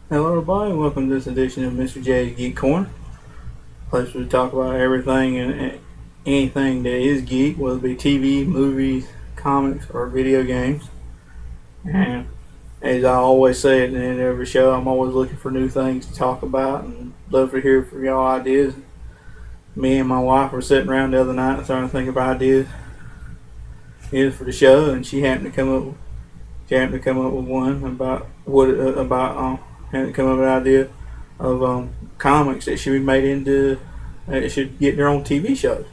Hello, everybody. Welcome to this edition of Mr. J's Geek Corner. Place where we talk about everything and anything that is geek, whether it be TV, movies, comics, or video games. And as I always say at the end of every show, I'm always looking for new things to talk about and love to hear from y'all ideas. Me and my wife were sitting around the other night and starting to think of ideas for the show, and she happened to come up with one about had to come up with an idea of comics that should be made into that should get their own TV shows.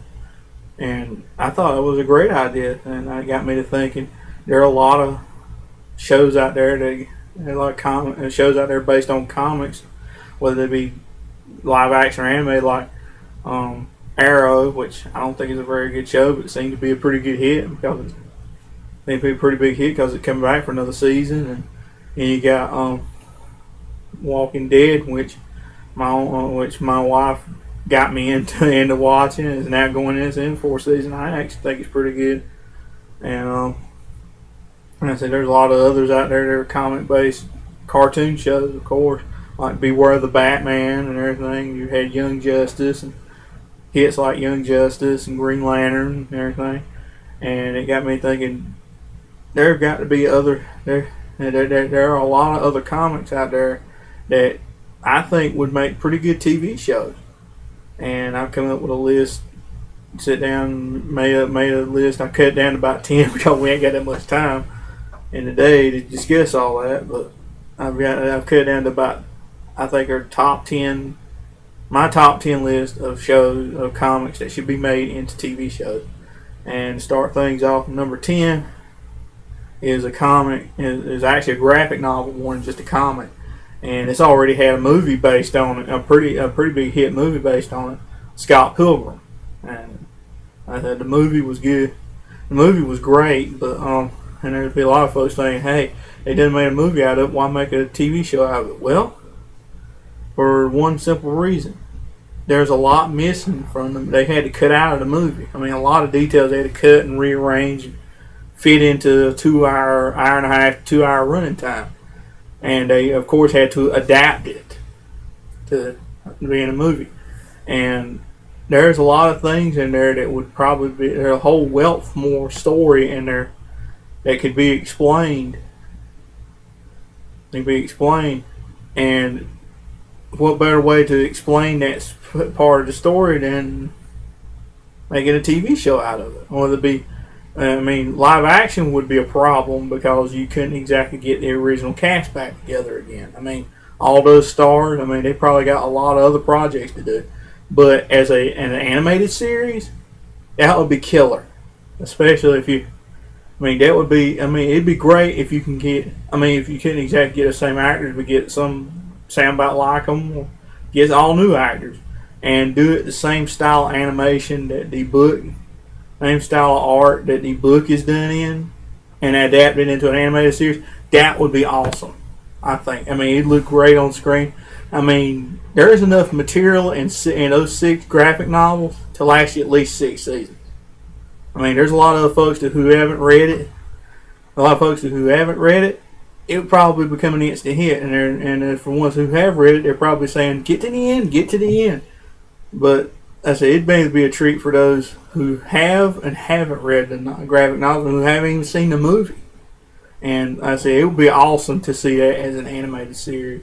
And I thought it was a great idea, and it got me to thinking. There are a lot of shows out there shows out there based on comics, whether they be live action or anime, like Arrow, which I don't think is a very good show, but it seemed to be a pretty good hit because it seemed to be a pretty big hit because it came back for another season. And you got Walking Dead, which my wife got me into watching. Is now going in its fourth season. I actually think it's pretty good. And like I said, there's a lot of others out there that are comic based cartoon shows, of course, like Beware the Batman and everything. You had Young Justice and hits like Young Justice and Green Lantern and everything. And it got me thinking. There have got to be there are a lot of other comics out there that I think would make pretty good TV shows. And I've come up with a list, sit down, made a list. I cut it down to about 10 because we ain't got that much time in the day to discuss all that. But I've cut it down to about, I think, my top 10 list of shows, of comics that should be made into TV shows. And start things off, number 10 is actually a graphic novel more than just a comic, and it's already had a movie based on it, a pretty big hit movie based on it, Scott Pilgrim. And I thought the movie was good. The movie was great, but and there'd be a lot of folks saying, "Hey, they didn't make a movie out of it. Why make a TV show out of it?" Well, for one simple reason. There's a lot missing from them. They had to cut out of the movie. I mean, a lot of details they had to cut and rearrange and fit into a 2 hour, hour and a half, 2 hour running time. And they, of course, had to adapt it to being a movie. And there's a lot of things in there that would probably be, there's a whole wealth more story in there that could be explained. And what better way to explain that part of the story than making a TV show out of it? Whether it be, live action would be a problem because you couldn't exactly get the original cast back together again. I mean, all those stars, they probably got a lot of other projects to do. But as an animated series, that would be killer. Especially if you, that would be, it'd be great if you can get, if you couldn't exactly get the same actors, but get some sound about like them, or get all new actors, and do it the same style of animation that the book, same style of art that the book is done in, and adapt it into an animated series. That would be awesome, I think. It'd look great on screen. There is enough material in those 6 graphic novels to last you at least 6 seasons. There's a lot of folks who haven't read it. It would probably become an instant hit. And for ones who have read it, they're probably saying, get to the end. But I say it'd maybe be a treat for those who have and haven't read the graphic novel and who haven't even seen the movie. And I say it would be awesome to see that as an animated series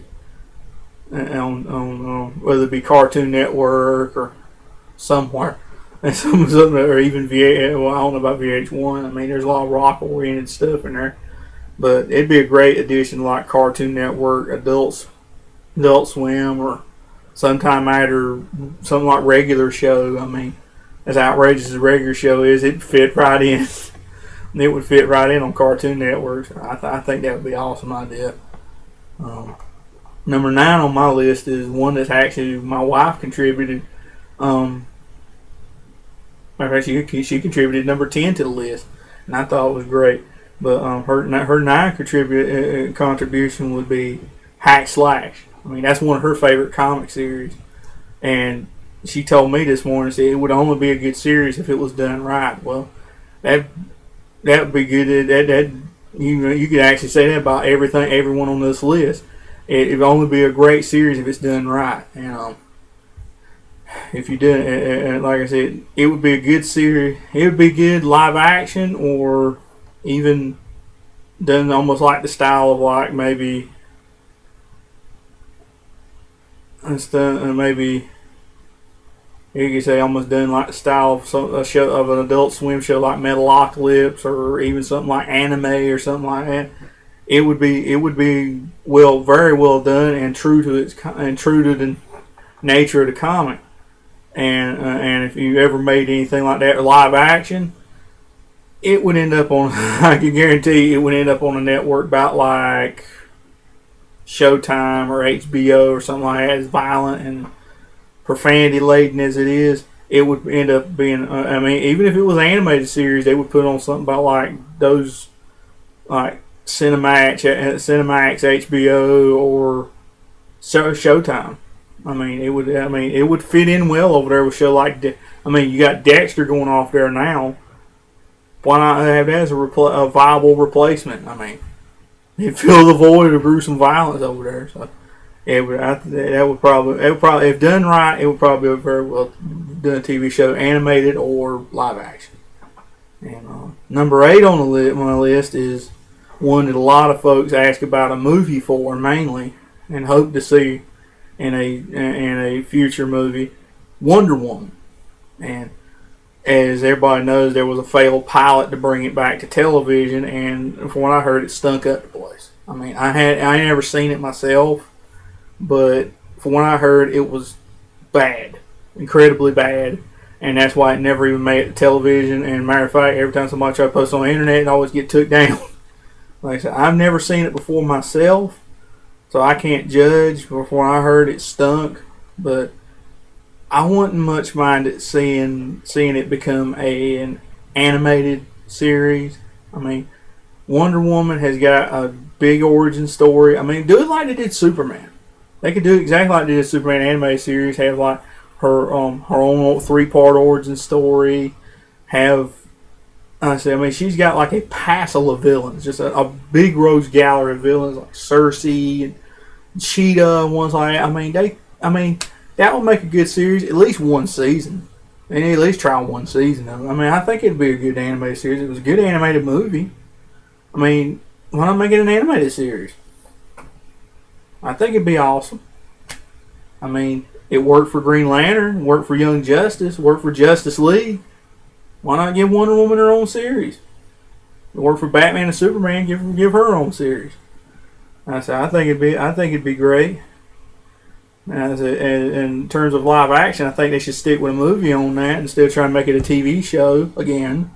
on whether it be Cartoon Network or somewhere. And something, or even VH. Well, I don't know about VH1. There's a lot of rock-oriented stuff in there. But it'd be a great addition, like Cartoon Network, Adult Swim, or sometime after something like regular show. As outrageous as a regular show is, it'd fit right in. It would fit right in on Cartoon Network. I think that would be an awesome idea. Number 9 on my list is one that's actually my wife contributed. She contributed number 10 to the list, and I thought it was great. But her 9 contribution would be Hack Slash. That's one of her favorite comic series, and she told me this morning, said it would only be a good series if it was done right. Well, that would be good. You could actually say that about everyone on this list. It'd only be a great series if it's done right. If you did, like I said, it would be a good series. It would be good live action, or even done almost like the style of like maybe maybe you could say almost done like the style of a show of an Adult Swim show like Metalocalypse, or even something like anime or something like that. It would be very well done and true to the nature of the comic. And if you ever made anything like that live action, it would end up on I can guarantee it would end up on a network about like Showtime or HBO or something like that, as violent and profanity laden as it is. It would end up being I mean, even if it was an animated series, they would put on something about like those like Cinemax, HBO, or Showtime. I mean, it would fit in well over there with a show like. You got Dexter going off there now. Why not have that as a viable replacement? I mean, it'd fill the void of gruesome violence over there. So that would probably, if done right, it would probably be a very well done TV show, animated or live action. And number 8 on my list is one that a lot of folks ask about a movie for, mainly, and hope to see in a future movie, Wonder Woman. And as everybody knows, there was a failed pilot to bring it back to television, and from what I heard, it stunk up the place. I mean, I ain't never seen it myself, but from what I heard, it was bad, incredibly bad, and that's why it never even made it to television. And matter of fact, every time somebody try to post on the internet, it always get took down. Like I said, I've never seen it before myself, so I can't judge. Before I heard, it stunk, but I wouldn't much mind it seeing it become an animated series. I mean, Wonder Woman has got a big origin story. I mean, do it like they did Superman. They could do it exactly like they did Superman animated series. Have like her own 3-part origin story. She's got like a passel of villains, just a big rogues gallery of villains like Cersei and Cheetah and ones like that. That would make a good series, at least one season. And at least try one season of it. I mean, I think it'd be a good animated series. It was a good animated movie. I mean, why not make it an animated series? I think it'd be awesome. I mean, it worked for Green Lantern, worked for Young Justice, worked for Justice League. Why not give Wonder Woman her own series? It worked for Batman and Superman. Give her own series. I think it'd be great. In terms of live action, I think they should stick with a movie on that instead of trying to make it a TV show again.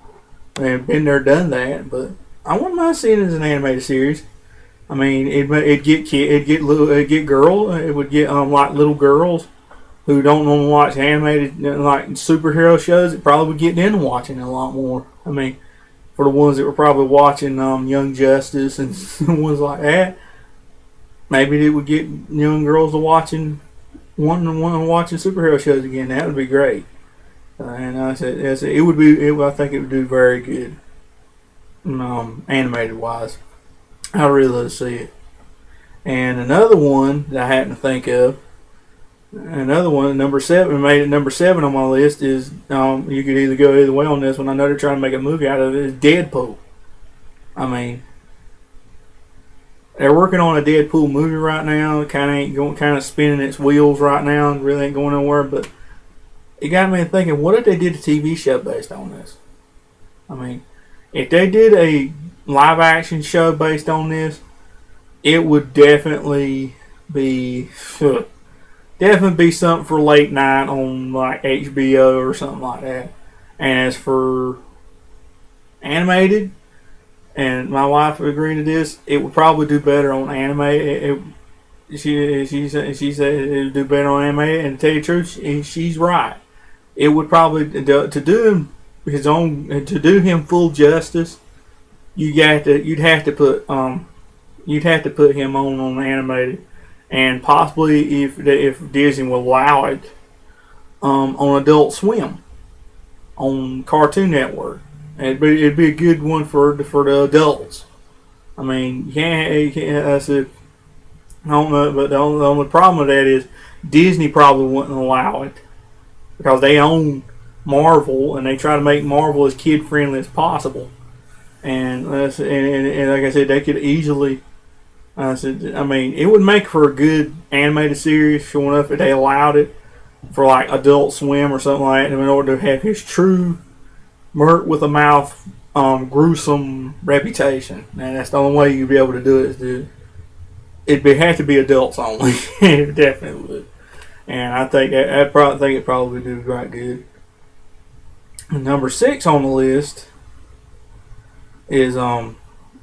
They've been there, done that, but I wouldn't mind seeing it as an animated series. I mean, it'd get like little girls who don't want to watch animated like superhero shows. It probably would get into watching it a lot more. I mean, for the ones that were probably watching Young Justice and ones like that. Maybe it would get young girls to wanting watching superhero shows again. That would be great. And I said it would be. I think it would do very good, animated wise. I really love to see it. And another one that I happen to think of, number 7, made it number 7 on my list is you could either go either way on this one. I know they're trying to make a movie out of it. Is Deadpool. I mean, they're working on a Deadpool movie right now. Kind of spinning its wheels right now. Really ain't going nowhere. But it got me thinking, what if they did a TV show based on this? I mean, if they did a live action show based on this, it would definitely be something for late night on like HBO or something like that. And as for animated, and my wife agreed to this, it would probably do better on anime. She said it would do better on anime, and to tell you the truth, she's right. It would probably to do him full justice. You'd have to put him on animated, and possibly if Disney will allow it, on Adult Swim, on Cartoon Network. It'd be a good one for the adults. I mean, I don't know, but the only problem with that is Disney probably wouldn't allow it because they own Marvel and they try to make Marvel as kid friendly as possible. And like I said, they could easily. I mean, it would make for a good animated series, sure enough, if they allowed it for like Adult Swim or something like that, in order to have his true Mert with a mouth, gruesome reputation. And that's the only way you'd be able to do it. It'd have to be adults only. It definitely would. And I think I probably think it probably would do quite good. Number 6 on the list is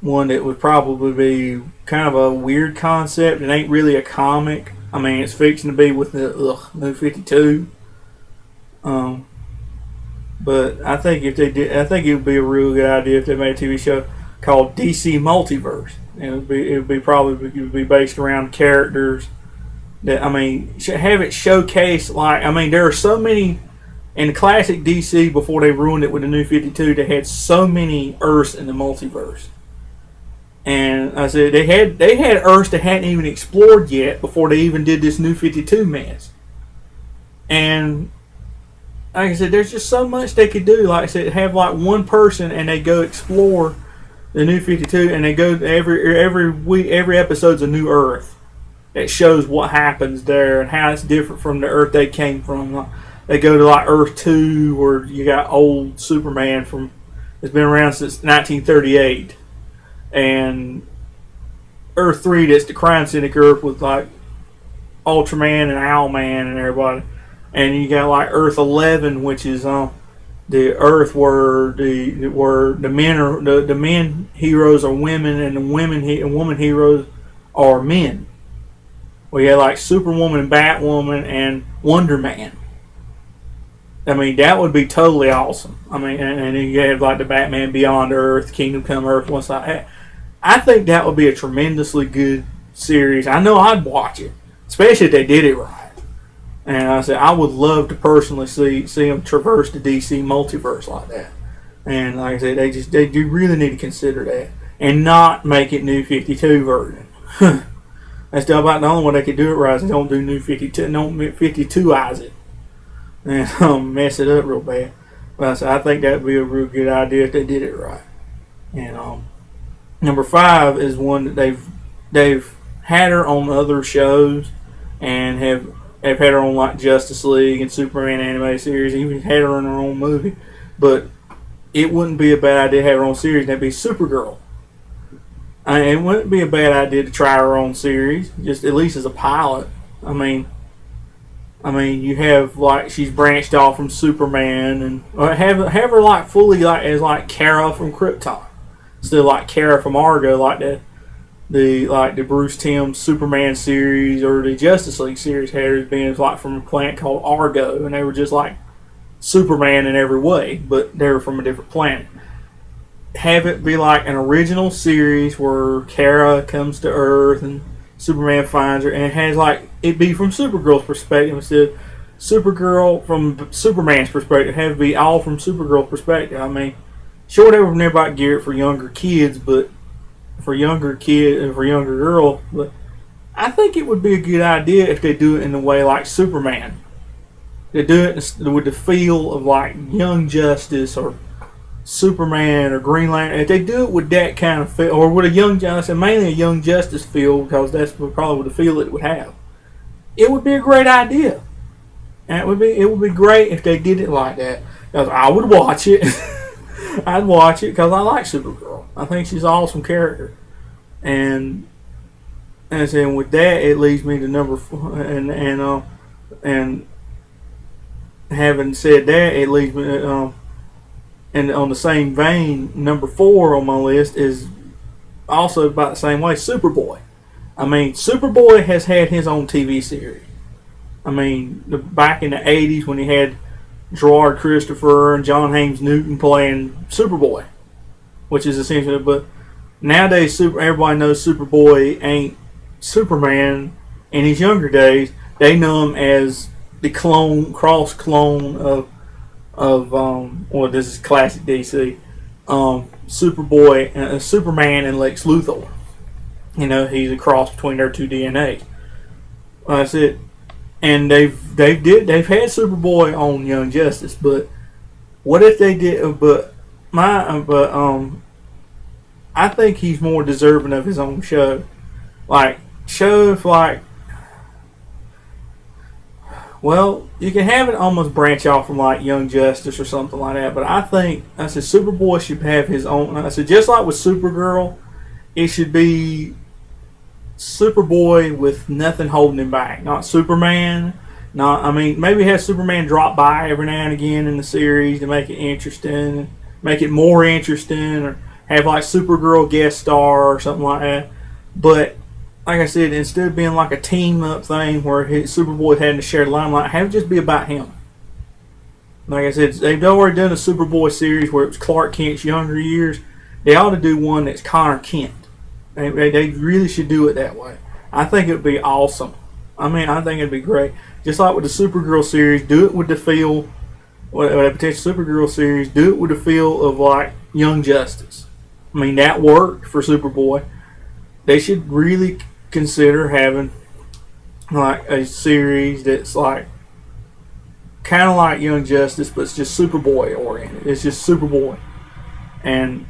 one that would probably be kind of a weird concept. It ain't really a comic. I mean, it's fixing to be with the New 52. But I think if they did, I think it would be a real good idea if they made a TV show called DC Multiverse. And it would be based around characters that, I mean, have it showcase, like, I mean, there are so many in the classic DC before they ruined it with the New 52. They had so many Earths in the multiverse. And I said they had Earths that hadn't even explored yet before they even did this New 52 mess. And like I said, there's just so much they could do. Like I said, have like one person and they go explore the New 52, and they go every week, every episode's a new Earth that shows what happens there and how it's different from the Earth they came from. Like, they go to like Earth 2, where you got old Superman from it's been around since 1938, and Earth 3 that's the crime syndicate Earth with like Ultraman and Owlman and everybody. And you got like Earth 11, which is the Earth where the men heroes are women and the woman heroes are men. We had like Superwoman and Batwoman and Wonder Man. I mean, that would be totally awesome. I mean, and you have like the Batman Beyond Earth, Kingdom Come Earth, what's like. I think that would be a tremendously good series. I know I'd watch it, especially if they did it right. And I said I would love to personally see them traverse the DC multiverse like that. And like I said, they do really need to consider that and not make it New 52 version. That's about the only one they could do it right. They don't do New 52, don't 52ize it and mess it up real bad. But I said I think that would be a real good idea if they did it right. And number 5 is one that they've had her on other shows and have had her on like Justice League and Superman animated series, even had her in her own movie. But it wouldn't be a bad idea to have her own series. That'd be Supergirl. It wouldn't be a bad idea to try her own series, just at least as a pilot. I mean, you have like she's branched off from Superman, and have her like fully like as like Kara from Krypton, still like Kara from Argo, like the Bruce Timm Superman series or the Justice League series had her being like from a planet called Argo, and they were just like Superman in every way, but they were from a different planet. Have it be like an original series where Kara comes to Earth and Superman finds her, and it has like it be from Supergirl's perspective instead of Supergirl from Superman's perspective. Have it be all from Supergirl's perspective. I mean, sure they were never geared for younger kids, but for younger girl, but I think it would be a good idea if they do it in the way like Superman. They do it with the feel of like Young Justice or Superman or Green Lantern. If they do it with that kind of feel, or with a Young Justice, and mainly a Young Justice feel, because that's probably the feel it would have, it would be a great idea. And it would be great if they did it like that. Because I would watch it. I'd watch it because I like Supergirl. I think she's an awesome character. And then with that, it leads me to number 4. And having said that, it leads me. And on the same vein, number 4 on my list is also about the same way. Superboy. I mean, Superboy has had his own TV series. I mean, back in the 80s when he had Gerard Christopher and John Haynes Newton playing Superboy, which is essentially. But nowadays, everybody knows Superboy ain't Superman. In his younger days, they know him as the cross clone of well, this is classic DC, Superboy, Superman, and Lex Luthor. He's a cross between their two DNAs. That's it. And they've had Superboy on Young Justice, but what if they did? I think he's more deserving of his own show. Like well, you can have it almost branch off from like Young Justice or something like that. But I said Superboy should have his own. I said just like with Supergirl, it should be Superboy with nothing holding him back. Not Superman. Maybe have Superman drop by every now and again in the series to make it interesting, make it more interesting, or have like Supergirl guest star or something like that. But like I said, instead of being like a team up thing where Superboy having to share the limelight, have it just be about him. Like I said, they've already done a Superboy series where it was Clark Kent's younger years. They ought to do one that's Connor Kent. They really should do it that way. I think it would be awesome. I think it'd be great. Just like with the Supergirl series, do it with the feel, with a potential Supergirl series, do it with the feel of like Young Justice. That worked for Superboy. They should really consider having like a series that's like kind of like Young Justice, but it's just Superboy oriented. It's just Superboy, and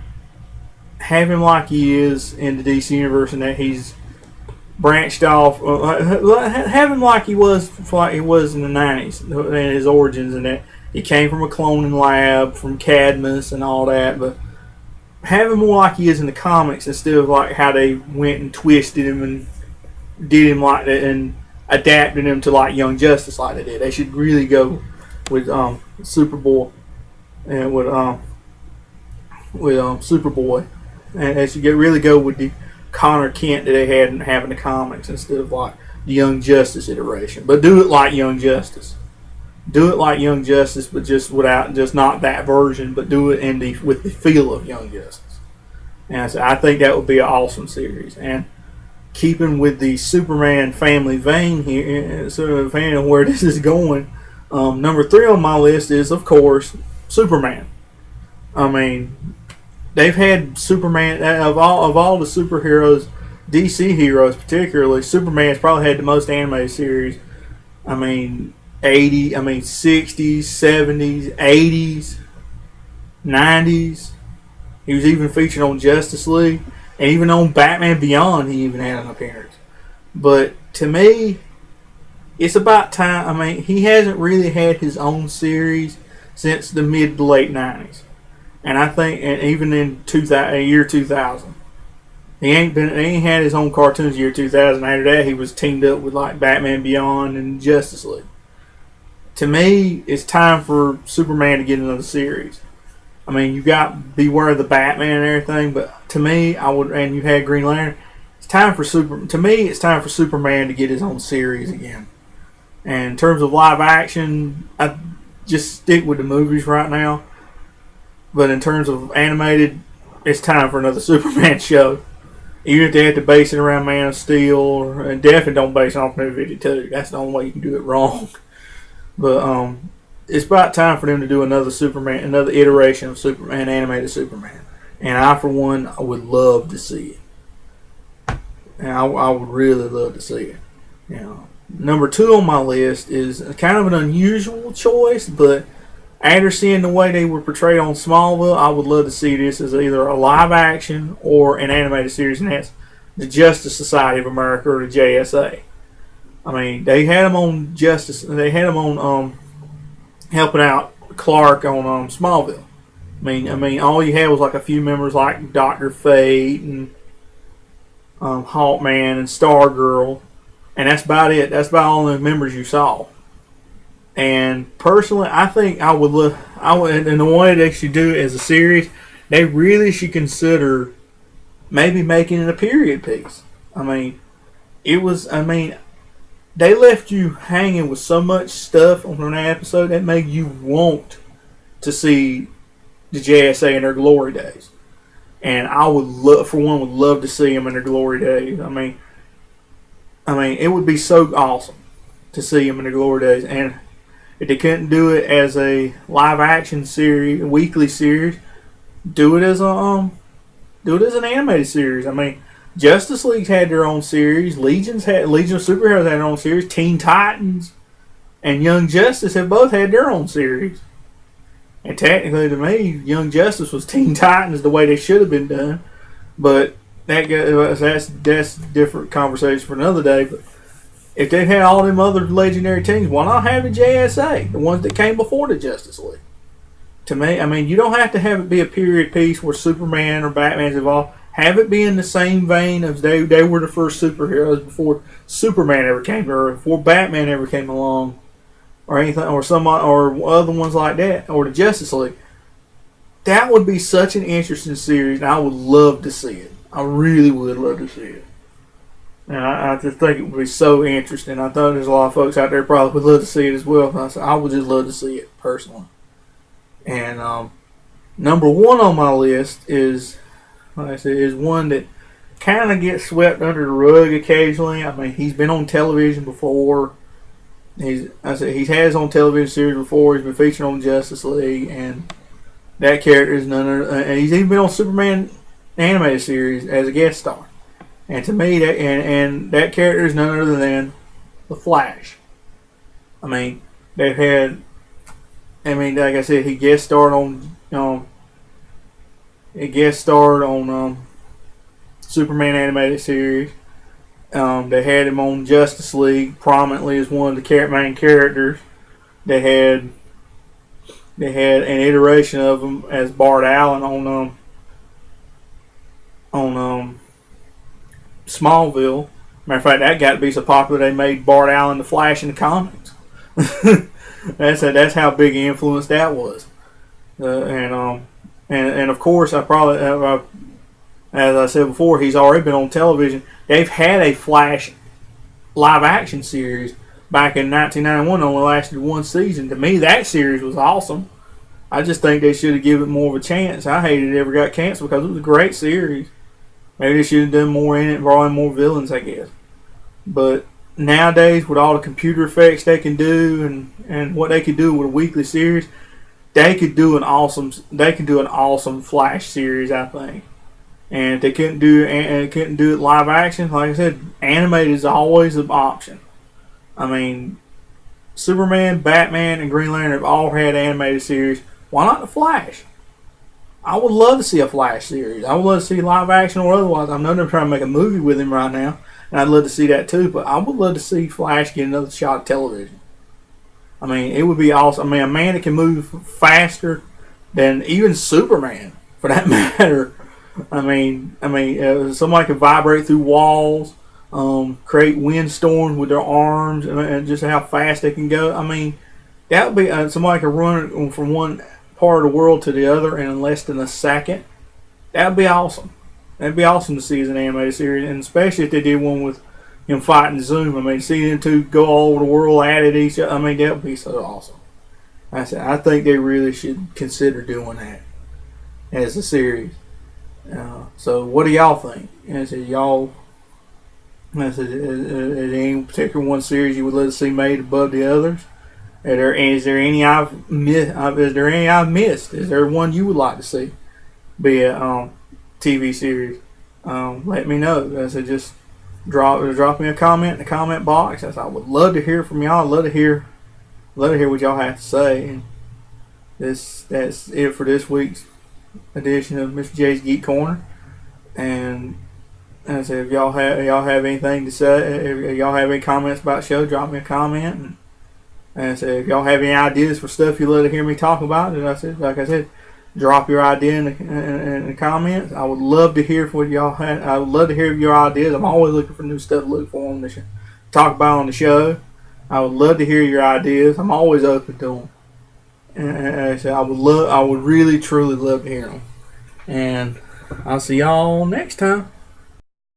have him like he is in the DC universe, and that he's branched off. Have him like he was in the '90s, and his origins, and that he came from a cloning lab from Cadmus and all that, but have him more like he is in the comics instead of like how they went and twisted him and did him like that and adapted him to like Young Justice like they did. They should really go with Superboy and with Superboy, and they should really go with the Connor Kent that they had in having the comics instead of like the Young Justice iteration. But do it like Young Justice. Do it like Young Justice, but just not that version, but do it with the feel of Young Justice. And so I think that would be an awesome series. And keeping with the Superman family vein here, sort of vein of where this is going, number 3 on my list is, of course, Superman. They've had Superman of all the superheroes, DC heroes particularly. Superman's probably had the most animated series. 60s, 70s, 80s, 90s. He was even featured on Justice League, and even on Batman Beyond he even had an appearance. But to me, it's about time. He hasn't really had his own series since the mid to late 90s. And I think, and even in year 2000. He ain't had his own cartoons year 2000. After that, he was teamed up with like Batman Beyond and Justice League. To me, it's time for Superman to get another series. You got Beware of the Batman and everything, but to me, and you had Green Lantern. It's time for Superman to get his own series again. And in terms of live action, I just stick with the movies right now. But in terms of animated, it's time for another Superman show. Even if they have to base it around Man of Steel, and definitely don't base it off New 52. That's the only way you can do it wrong. But it's about time for them to do another Superman, another iteration of Superman, animated Superman. And I, for one, I would love to see it. And I would really love to see it. Number 2 on my list is kind of an unusual choice, but after seeing the way they were portrayed on Smallville, I would love to see this as either a live action or an animated series, and that's the Justice Society of America, or the JSA. They had him on Justice. They had him on helping out Clark on Smallville. All you had was like a few members like Dr. Fate and Hawkman and Stargirl, and that's about it. That's about all the members you saw. And personally, I think I would, and the way they should do it as a series, they really should consider maybe making it a period piece. They left you hanging with so much stuff on an episode that made you want to see the JSA in their glory days. And I would love to see them in their glory days. It would be so awesome to see them in their glory days. And if they couldn't do it as a live action series, a weekly series, do it as an animated series. Justice League's had their own series. Legion of Superheroes had their own series. Teen Titans and Young Justice have both had their own series. And technically, to me, Young Justice was Teen Titans the way they should have been done. But that's a different conversation for another day. But if they've had all them other legendary teams, why not have the JSA, the ones that came before the Justice League? To me, I mean, you don't have to have it be a period piece where Superman or Batman's involved. Have it be in the same vein as they were the first superheroes before Superman ever came, or before Batman ever came along, or anything, or other ones like that, or the Justice League. That would be such an interesting series, and I would love to see it. I really would love to see it. And I just think it would be so interesting. I thought there's a lot of folks out there probably would love to see it as well. I would just love to see it personally. And number one on my list is, like I said, is one that kind of gets swept under the rug occasionally. I mean, he's been on television before. He's had his own television series before. He's been featured on Justice League, and that character is none other. And he's even been on Superman animated series as a guest star. And to me, that character is none other than the Flash. I mean, they've had. I mean, like I said, he guest starred on. He guest starred on Superman animated series. They had him on Justice League prominently as one of the main characters. They had an iteration of him as Bart Allen on Smallville. Matter of fact, that got to be so popular they made Bart Allen the Flash in the comics. That's how big an influence that was. And of course, as I said before, he's already been on television. They've had a Flash live action series back in 1991, only lasted one season. To me, that series was awesome. I just think they should have given it more of a chance. I hated it ever got canceled because it was a great series. Maybe they should have done more in it, brought in more villains, I guess. But nowadays, with all the computer effects they can do and what they could do with a weekly series, they could do an awesome Flash series, I think. And if they couldn't do it live action, like I said, animated is always an option. I mean, Superman, Batman, and Green Lantern have all had animated series. Why not the Flash? I would love to see a Flash series. I would love to see live action or otherwise. I know they're trying to make a movie with him right now, and I'd love to see that too. But I would love to see Flash get another shot at television. I mean, it would be awesome. I mean, a man that can move faster than even Superman, for that matter. I mean, somebody can vibrate through walls, create windstorms with their arms, and just how fast they can go. I mean, that would be somebody can run from one part of the world to the other in less than a second. That would be awesome. That'd be awesome to see as an animated series, and especially if they did one with him fighting Zoom. I mean, seeing them two go all over the world at each other. I mean, that would be so awesome. I think they really should consider doing that as a series. So, what do y'all think? Is there any particular one series you would like to see made above the others? Is there any I've missed? Is there one you would like to see be a TV series? Let me know. I said, just drop me a comment in the comment box. I would love to hear from y'all. I'd love to hear what y'all have to say. And that's it for this week's edition of Mr. J's Geek Corner. And I said, if y'all have anything to say, if y'all have any comments about the show, drop me a comment. And I said, if y'all have any ideas for stuff you'd love to hear me talk about, like I said, drop your idea in the comments. I would love to hear what y'all had. I would love to hear your ideas. I'm always looking for new stuff to look for on the talk about on the show. I would love to hear your ideas. I'm always open to them. And I said, I would really, truly love to hear them. And I'll see y'all next time.